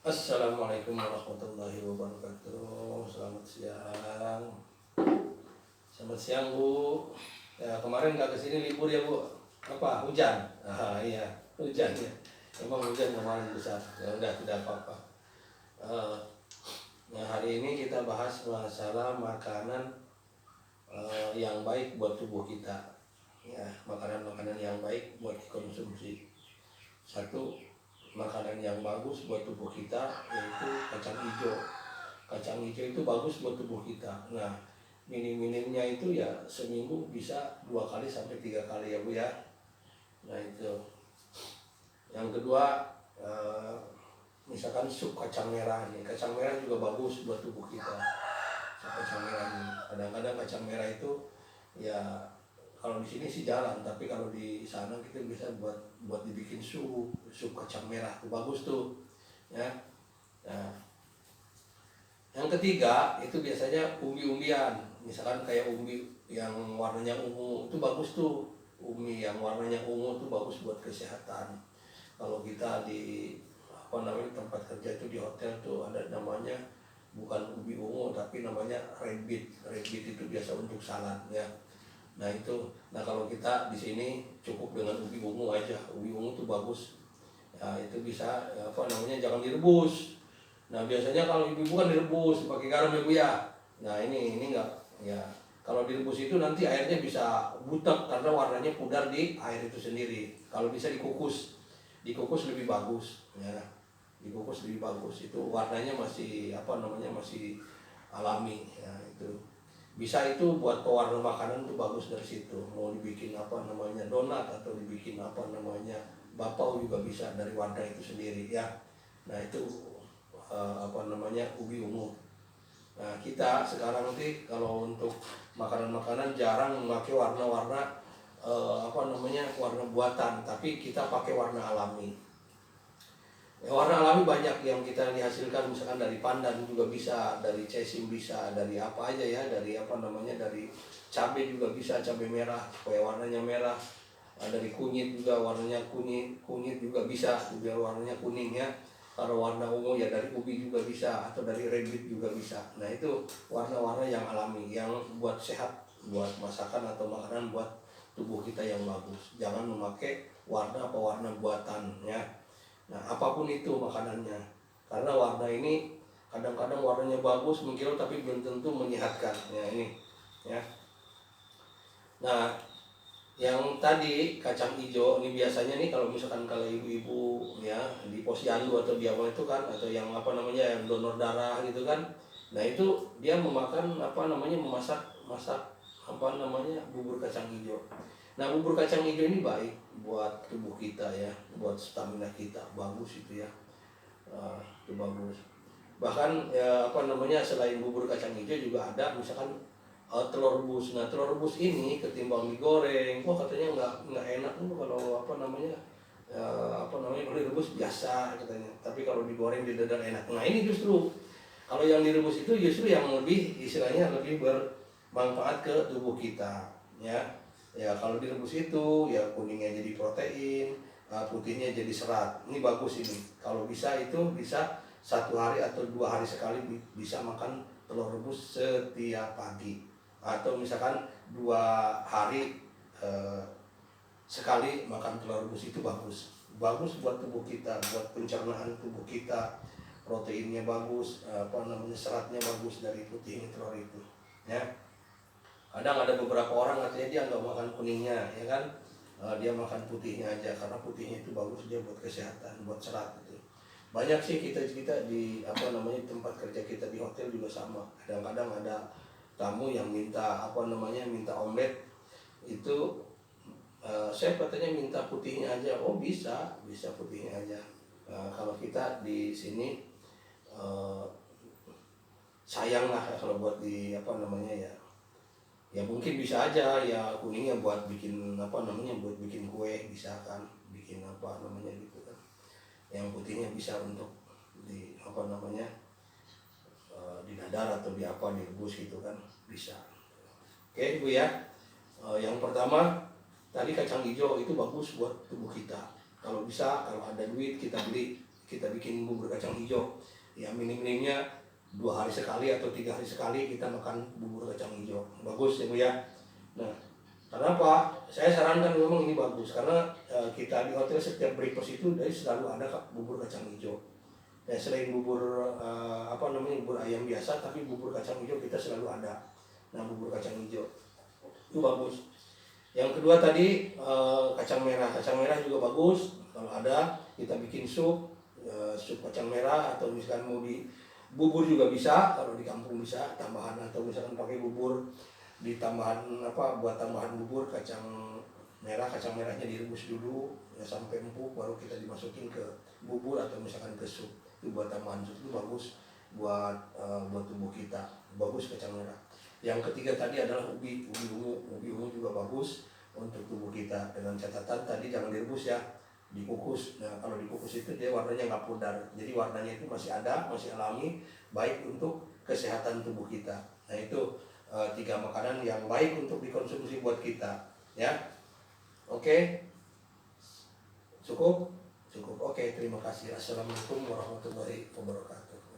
Assalamualaikum warahmatullahi wabarakatuh. Selamat siang. Selamat siang Bu. Ya kemarin nggak kesini libur ya Bu. Apa hujan? Iya hujan ya. Emang hujan kemarin besar. Ya udah tidak apa-apa. Eh, nah hari ini kita bahas masalah makanan yang baik buat tubuh kita. Ya makanan-makanan yang baik buat dikonsumsi. Satu, makanan yang bagus buat tubuh kita yaitu kacang hijau. Kacang hijau itu bagus buat tubuh kita. Nah, minim-minimnya itu ya seminggu bisa 2 kali sampai 3 kali ya Bu ya. Nah itu. Yang kedua, misalkan sup kacang merah nih. Kacang merah juga bagus buat tubuh kita. Sup kacang merah nih. Kadang-kadang kacang merah itu ya kalau di sini sih jarang, tapi kalau di sana kita bisa buat dibikin sup kacang merah itu bagus tuh ya. Nah, yang ketiga itu biasanya umbi-umbian, misalkan kayak umbi yang warnanya ungu itu bagus tuh. Umbi yang warnanya ungu itu bagus buat kesehatan. Kalau kita di apa namanya tempat kerja itu di hotel tuh ada namanya bukan ubi ungu tapi namanya red beet. Red beet itu biasa untuk salad ya. Nah itu, nah kalau kita di sini cukup dengan ubi ungu aja. Ubi ungu tuh bagus. Ya itu bisa ya, apa namanya jangan direbus. Nah biasanya kalau ibu-ibu kan direbus pakai garam ya Bu ya. Nah ini enggak ya. Kalau direbus itu nanti airnya bisa butek karena warnanya pudar di air itu sendiri. Kalau bisa dikukus, dikukus lebih bagus ya. Dikukus lebih bagus itu warnanya masih apa namanya masih alami ya itu. Bisa itu buat pewarna makanan tuh bagus dari situ. Mau dibikin apa namanya donat atau dibikin apa namanya bapau juga bisa dari warna itu sendiri ya. Nah itu apa namanya ubi ungu. Nah kita sekarang nanti kalau untuk makanan-makanan jarang memakai warna-warna apa namanya warna buatan, tapi kita pakai warna alami. Ya, warna alami banyak yang kita dihasilkan misalkan dari pandan juga bisa, dari cesim bisa, dari apa aja ya, dari apa namanya dari cabai juga bisa, cabai merah supaya warnanya merah. Dari kunyit juga warnanya kunyit juga bisa biar warnanya kuning ya. Kalau warna ungu ya dari ubi juga bisa atau dari rabbit juga bisa. Nah itu warna-warna yang alami yang buat sehat, buat masakan atau makanan buat tubuh kita yang bagus. Jangan memakai warna apa warna buatan ya. Nah apapun itu makanannya, karena warna ini kadang-kadang warnanya bagus mengkilau tapi belum tentu menyehatkan ya ini ya. Nah yang tadi kacang hijau ini biasanya nih kalau misalkan kalau ibu-ibu ya di posyandu atau di apa itu kan atau yang apa namanya yang donor darah gitu kan. Nah itu dia memakan apa namanya memasak masak apa namanya bubur kacang hijau. Nah bubur kacang hijau ini baik buat tubuh kita ya, buat stamina kita bagus itu ya. Itu bagus. Bahkan ya, apa namanya selain bubur kacang hijau juga ada misalkan telur rebus. Nah telur rebus ini ketimbang digoreng, wah katanya nggak enak tuh kalau apa namanya apa namanya kalau direbus biasa katanya. Tapi kalau digoreng di dadar enak. Nah ini justru kalau yang direbus itu justru yang lebih istilahnya lebih bermanfaat ke tubuh kita ya. Ya kalau direbus itu ya kuningnya jadi protein, putihnya jadi serat. Ini bagus ini. Kalau bisa itu bisa 1 hari atau 2 hari sekali bisa makan telur rebus setiap pagi. Atau misalkan 2 hari sekali makan telur rebus itu bagus. Bagus buat tubuh kita, buat pencernaan tubuh kita. Proteinnya bagus, apa namanya seratnya bagus dari putihnya telur itu. Ya. Kadang ada beberapa orang katanya dia nggak makan kuningnya, ya kan? Dia makan putihnya aja karena putihnya itu bagus dia buat kesehatan, buat serat itu. Banyak sih kita di apa namanya tempat kerja kita di hotel juga sama. Kadang-kadang ada tamu yang minta apa namanya minta omelet itu saya katanya minta putihnya aja. Oh bisa, bisa putihnya aja. Kalau kita di sini eh, sayang lah kalau buat di apa namanya ya. Ya mungkin bisa aja ya kuningnya buat bikin apa namanya buat bikin kue bisa kan bikin apa namanya gitu kan. Yang putihnya bisa untuk di apa namanya di dadar atau di apa direbus gitu kan bisa. Oke Bu ya. Yang pertama tadi kacang hijau itu bagus buat tubuh kita. Kalau bisa kalau ada duit kita beli kita bikin bubur kacang hijau. Ya minim-minimnya 2 hari sekali atau 3 hari sekali kita makan bubur kacang hijau. Bagus ya Bu ya. Nah, kenapa? Saya sarankan memang ini bagus karena kita di hotel setiap breakfast itu dari selalu ada bubur kacang hijau. Ya, selain bubur bubur ayam biasa, tapi bubur kacang hijau kita selalu ada. Nah, bubur kacang hijau itu bagus. Yang kedua tadi kacang merah juga bagus. Kalau ada kita bikin sup kacang merah, atau misalkan mau di bubur juga bisa. Kalau di kampung bisa tambahan, atau misalkan pakai bubur buat tambahan bubur kacang merahnya direbus dulu ya sampai empuk, baru kita dimasukin ke bubur atau misalkan ke sup. Itu buat tambahan sup, itu bagus buat tubuh kita, bagus kacang merah. Yang ketiga tadi adalah ubi ungu juga bagus untuk tubuh kita, dengan catatan tadi jangan direbus ya, dikukus. Nah, kalau dikukus itu dia warnanya nggak pudar, jadi warnanya itu masih ada, masih alami, baik untuk kesehatan tubuh kita. Nah, itu 3 makanan yang baik untuk dikonsumsi buat kita ya. Oke, cukup. Oke, terima kasih. Assalamualaikum warahmatullahi wabarakatuh.